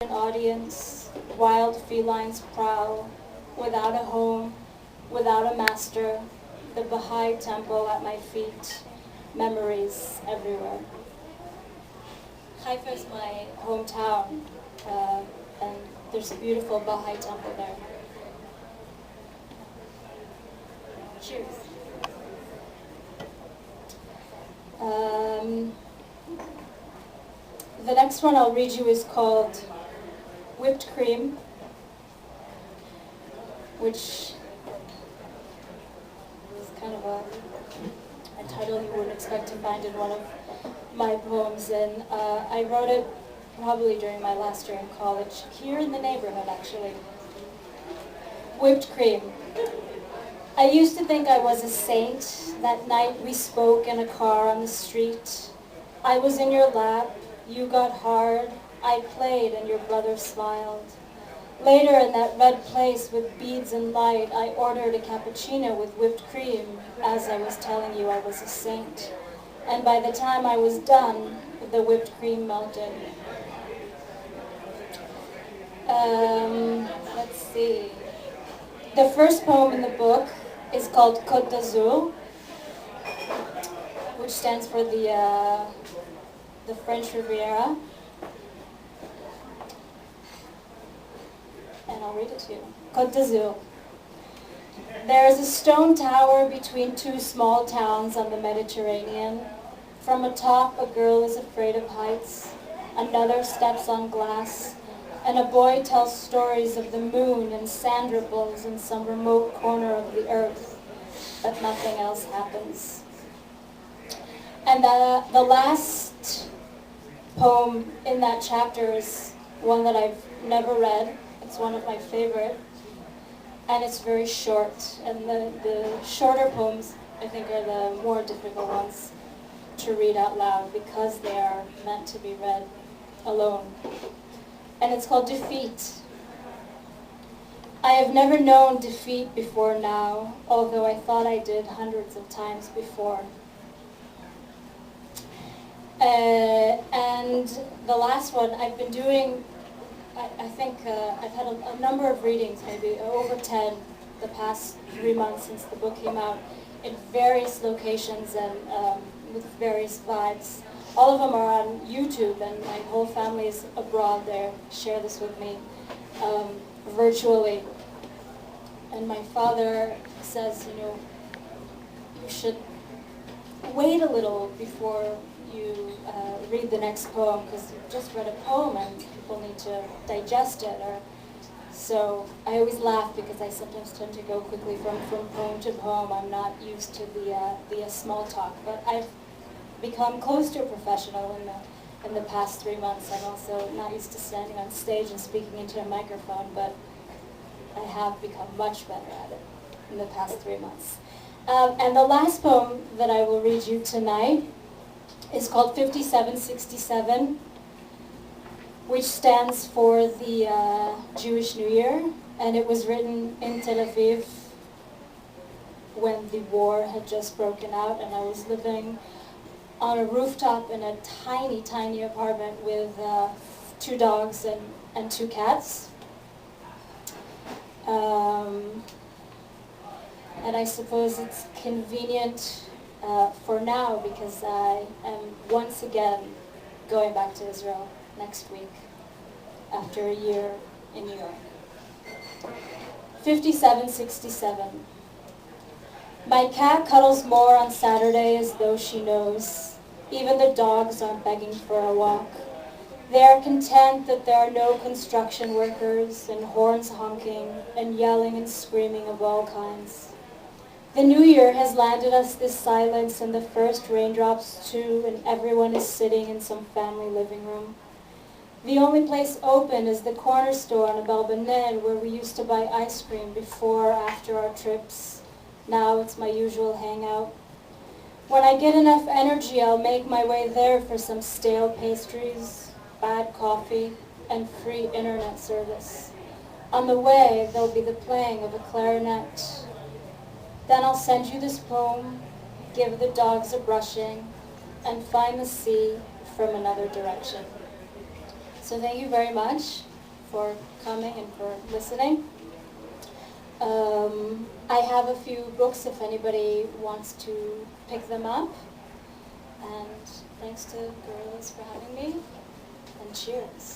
An audience, wild felines prowl, without a home, without a master, the Baha'i temple at my feet, memories everywhere. Haifa is my hometown, and there's a beautiful Baha'i temple there. Cheers. The next one I'll read you is called Whipped Cream, which is kind of a title you wouldn't expect to find in one of my poems, and I wrote it probably during my last year in college, here in the neighborhood actually. Whipped Cream. I used to think I was a saint. That night we spoke in a car on the street. I was in your lap, you got hard, I played and your brother smiled. Later in that red place with beads and light, I ordered a cappuccino with whipped cream as I was telling you I was a saint. And by the time I was done, the whipped cream melted. Let's see. The first poem in the book is called Côte d'Azur, which stands for the French Riviera. And I'll read it to you. Côte d'Azur. There is a stone tower between two small towns on the Mediterranean. From atop, a girl is afraid of heights. Another steps on glass. And a boy tells stories of the moon and sand ripples in some remote corner of the earth. But nothing else happens. And the last poem in that chapter is one that I've never read. It's one of my favorite, and it's very short. And the shorter poems, I think, are the more difficult ones to read out loud because they are meant to be read alone. And it's called Defeat. I have never known defeat before now, although I thought I did hundreds of times before. And the last one I've been doing, I think I've had a number of readings, maybe over 10, the past 3 months since the book came out, in various locations and with various vibes. All of them are on YouTube, and my whole family is abroad there, share this with me virtually. And my father says, you should wait a little before you read the next poem, because you just read a poem and people need to digest it. So I always laugh because I sometimes tend to go quickly from poem to poem. I'm not used to the small talk, but I've become close to a professional in the past 3 months. I'm also not used to standing on stage and speaking into a microphone, but I have become much better at it in the past 3 months. And the last poem that I will read you tonight is called 5767, which stands for the Jewish New Year, and it was written in Tel-Aviv when the war had just broken out, and I was living on a rooftop in a tiny, tiny apartment with 2 dogs and 2 cats. And I suppose it's convenient for now because I am once again going back to Israel next week after a year in New York. 5767. My cat cuddles more on Saturday as though she knows. Even the dogs aren't begging for a walk. They are content that there are no construction workers and horns honking and yelling and screaming of all kinds. The new year has landed us this silence and the first raindrops too, and everyone is sitting in some family living room. The only place open is the corner store on Balbanen where we used to buy ice cream before or after our trips. Now it's my usual hangout. When I get enough energy, I'll make my way there for some stale pastries, bad coffee, and free internet service. On the way, there'll be the playing of a clarinet. Then I'll send you this poem, give the dogs a brushing, and find the sea from another direction. So thank you very much. for coming and for listening. I have a few books if anybody wants to pick them up. And thanks to Gorillas for having me. And cheers.